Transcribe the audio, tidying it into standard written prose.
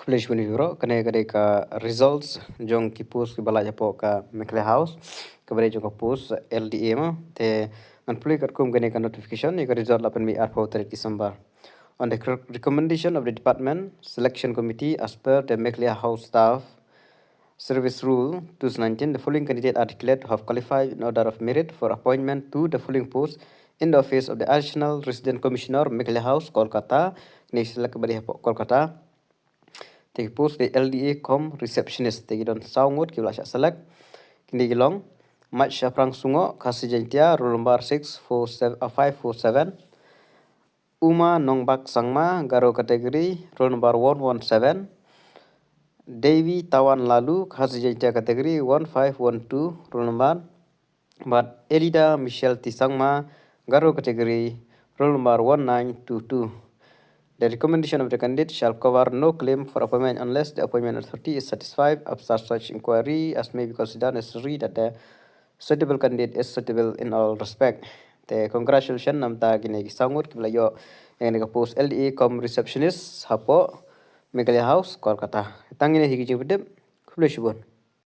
Flash buni bro kane kade ka results jong ki post ki bala japo ka Meghalaya House kabare jong ka post LDA ma te an play kat kum kane ka notification ni ka result lapan mi arpo 3 December on the recommendation of the department selection committee as per the Meghalaya House staff service rule 2019 the following candidate are declared to have qualified in order of merit for appointment to the following post in the office of the additional resident commissioner Meghalaya House Kolkata ni select kabare Kolkata. Take post the LDA CUM receptionist. Take don saungut kibla syak select. Kini gilong. Mat Syaprang Sungo Kasih Jentia roll number 547. Uma Nongbak Sangma Garo kategori roll number 117. Devi Tawan Lalu Kasih Jentia kategori 1512 roll number. But Elida Michelle Tisangma Garo kategori roll number 1922. The recommendation of the candidate shall cover no claim for appointment unless the appointment authority is satisfied after such inquiry as may be considered necessary that the suitable candidate is suitable in all respect. The congratulations namta gini sangut kibla yo yang nega post LDA CUM receptionist hapo Meghalaya House Kolkata. Tangine higi jibudep kubla shubun.